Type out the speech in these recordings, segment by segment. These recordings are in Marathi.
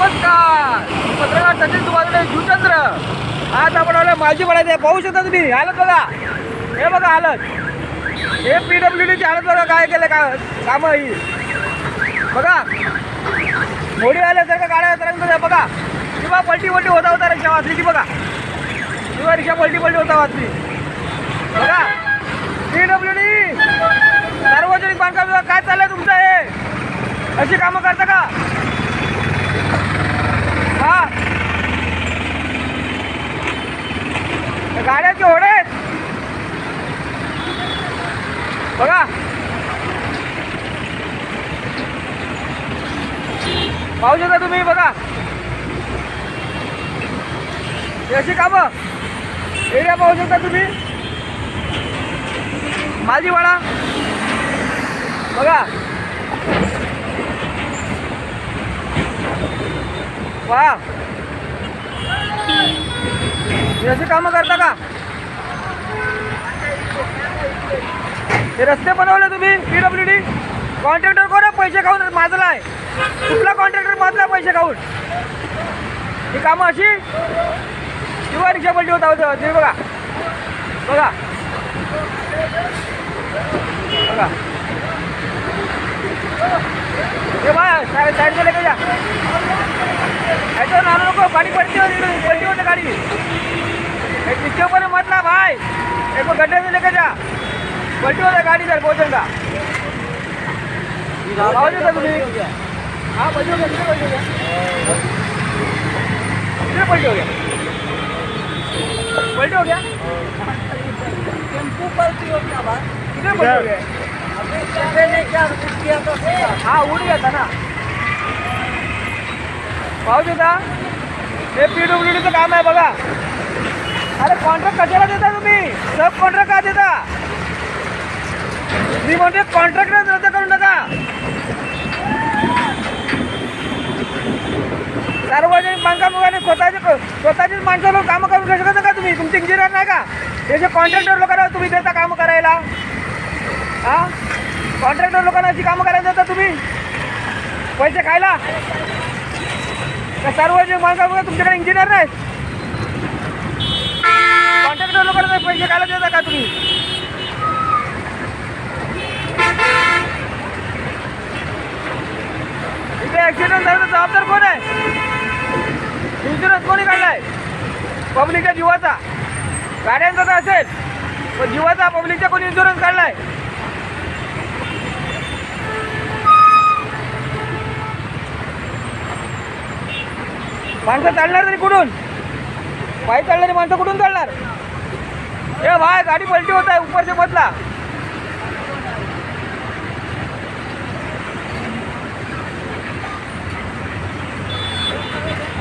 नमस्कार, मी पत्रकार सचिन तुम्हाला शिवचंद्र. आज आपण आलो माझी पडायचं पाहू शकता तुम्ही. हालत बघा, हे बघा हालत. हे PWDची हालत बघा, काय केलं का कामं ही बघा. मोडी आल्यासारखं गाड्या तरंग बघा. किंवा पलटी होता रिक्षा वाचली ती बघा. किंवा रिक्षा पलटी होता वाचली बघा. PWD सार्वजनिक बांधकाम विभाग काय चाललंय तुमचं? हे अशी कामं करता का? हा, गाड्याचे ओढे आहेत बघा. पाहू शकता तुम्ही बघा. अशी कामं एरिया पाहू शकता तुम्ही. माझीवाडा बघा. वा, अशी कामं करता का? हे रस्ते बनवले तुम्ही PWD. कॉन्ट्रॅक्टर कोण आहे? पैसे खाऊन माजला आहे. कुठला कॉन्ट्रॅक्टर माजला पैसे खाऊन? ही कामं अशी किंवा रिक्षा पलटी होता तुम्ही बघा बघा बघा. हे बाय साईड लेके जा. ऐसा नानू नको, पाणी पलटी होते गाड़ी. इसके ऊपर मत ना भाई, एक गड्ढे में लेके जा. पलटी होता गाड़ी सर पहुंचन का. तुम्ही हाँ पलटी हो गया. कितने पलटी हो गया? पलटी हो गया. टेम्पू पलटी हो गया भाई. कितने पलटी हो गए? हाँ उड़ गया था ना. पाहू शकता हे PWDचं काम आहे बघा. अरे कॉन्ट्रॅक्ट कशाला देता तुम्ही? सब कॉन्ट्रॅक्ट का देता? मी म्हणते कॉन्ट्रॅक्ट रद्द करू नका. सार्वजनिक बांधकाम विभागाने स्वतःचीच माणसं कामं करून घेऊ शकता का तुम्ही? तुमचे इंजिनियर नाही का? हे जे कॉन्ट्रॅक्टर लोकांना तुम्ही देता कामं करायला. हां, कॉन्ट्रॅक्टर लोकांना अशी कामं करायला देता तुम्ही पैसे खायला. सार्वजनिक बांधकाम विभाग तुमच्याकडे इंजिनियर नाही. कॉन्ट्रॅक्टर लोकांना पैसे खायला देता का तुम्ही? इथे ॲक्सिडेंट झाला तर जबाबदार कोण आहे? इन्शुरन्स कोणी काढलाय? पब्लिकच्या जीवाचा. गाड्यांचा तर असेल, पण जीवाचा पब्लिकचा कोणी इन्शुरन्स काढलाय? माणसं चालणार तरी कुठून? पायी चालणारी माणसं कुठून चालणार? ए भाई गाडी पलटी होत आहे ऊपर से बदला.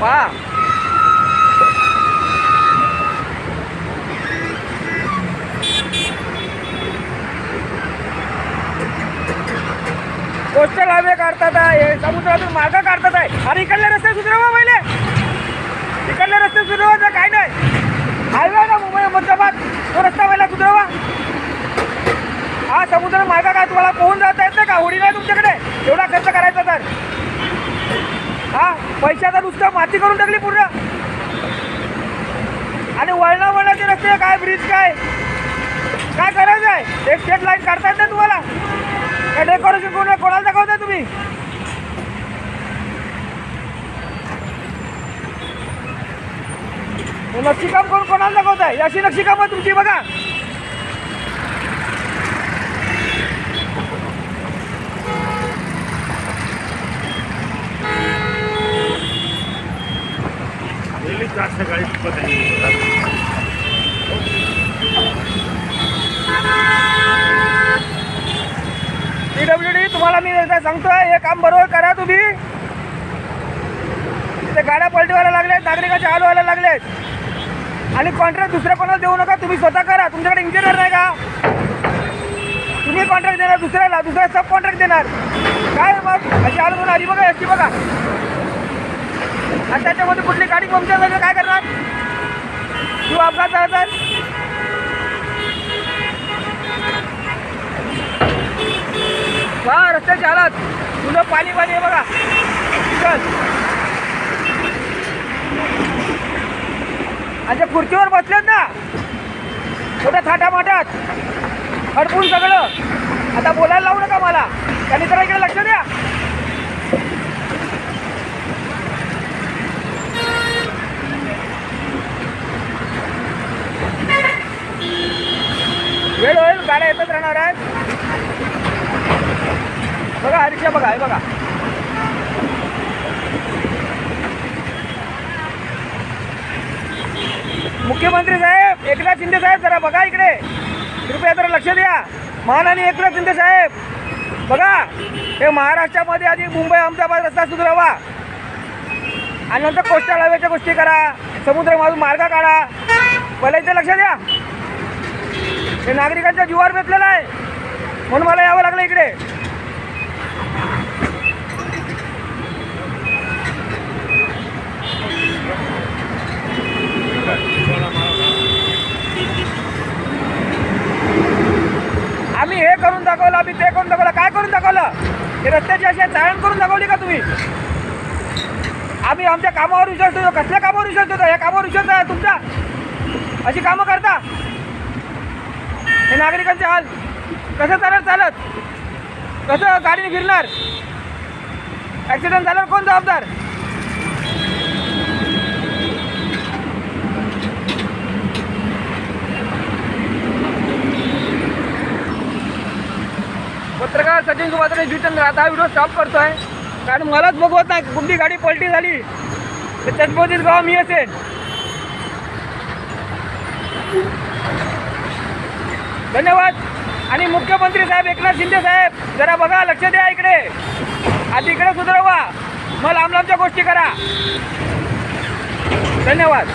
पहा कोस्टल हायवे काढतात आहे, समुद्रातून मार्ग काढतात आहे. अरे इकडले रस्ते सुधारवा पहिले. इकडले रस्ते सुधारवा काय नाही. हायवे ना मुंबई अहमदाबाद तो रस्ता पहिला सुधारवा. हा समुद्र मार्ग काय तुम्हाला पोहून जाता येत नाही का? होडी नाही तुमच्याकडे एवढा खर्च करायचा तर. हा पैशाचा नुसतं माती करून टाकली पूर्ण. आणि वळणाचे रस्ते काय, ब्रिज काय करायचं आहे? एक स्टेट लाईन काढता येत नाही तुम्हाला? काय डेकोरेशन कोणाला दाखवताय तुम्ही? नक्षीकाम कोणाला दाखवताय? अशी नक्षीकाम तुमची बघा. PWD तुम्हाला मी सांगतोय हे काम बरोबर करा तुम्ही. ते गाड्या पलटी व्हायला लागल्यात, नागरिकांचे हाल व्हायला लागलेत. आणि कॉन्ट्रॅक्ट दुसऱ्या कोणाला देऊ नका, तुम्ही स्वतः करा. तुमच्याकडे इंजिनियर नाही का? तुम्ही कॉन्ट्रॅक्ट देणार दुसऱ्याला, दुसऱ्या सब कॉन्ट्रॅक्ट देणार काय? मग अशी हाल म्हणून आधी बघा अशी बघा. आणि त्याच्यामध्ये कुठली गाडी पंक्चर वगैरे काय करणार? किंवा अपघात झाला तर रस्त्याची हालत तुझं पाणी आहे बघा. चल आणि त्या खुर्चीवर बसलेत ना छोट्या थाटामाटात अडकून सगळं. आता बोलायला लावू नका मला. त्यांनी तर इकडे लक्ष द्या. वेळ होईल, गाड्या येतच राहणार आहेत. बघा हा रिक्षा बघा, हे बघा. मुख्यमंत्री साहेब एकनाथ शिंदे साहेब जरा बघा इकडे, कृपया जरा लक्ष द्या. माननीय एकनाथ शिंदे साहेब बघा, हे महाराष्ट्रामध्ये आधी मुंबई अहमदाबाद रस्ता सुधारावा आणि नंतर कोस्टल हायवेच्या गोष्टी करा, समुद्र मार्ग काढा. पहिला इथे लक्ष द्या. हे नागरिकांच्या जीवावर बेतलेलं आहे म्हणून मला यावं लागलं इकडे. आम्ही हे करून दाखवलं, आम्ही ते करून दाखवलं. काय करून दाखवलं? हे रस्त्याची अशी चाळण करून दाखवली का तुम्ही? आम्ही आमच्या कामावर विश्वास ठेवतो. कसल्या कामावर विश्वास ठेवतो? या कामावर विश्वास आहे तुमचा? अशी कामं करता? हे नागरिकांचे हाल. कसं चालत कसं गाडीने फिरणार? ॲक्सिडेंट झाल्यावर कोण जबाबदार? पत्रकार सचिन सुभाष जुचंद्र आता हा व्हिडिओ स्टॉप करतोय, कारण मलाच बघवत नाही. कुठली गाडी पलटी झाली तर चटपोतीत गाव मी असेल. धन्यवाद. आणि मुख्यमंत्री साहेब एकनाथ शिंदे साहेब जरा बघा, लक्ष द्या इकडे. आधी इकडे सुधारवा, मग लांब लांबच्या गोष्टी करा. धन्यवाद.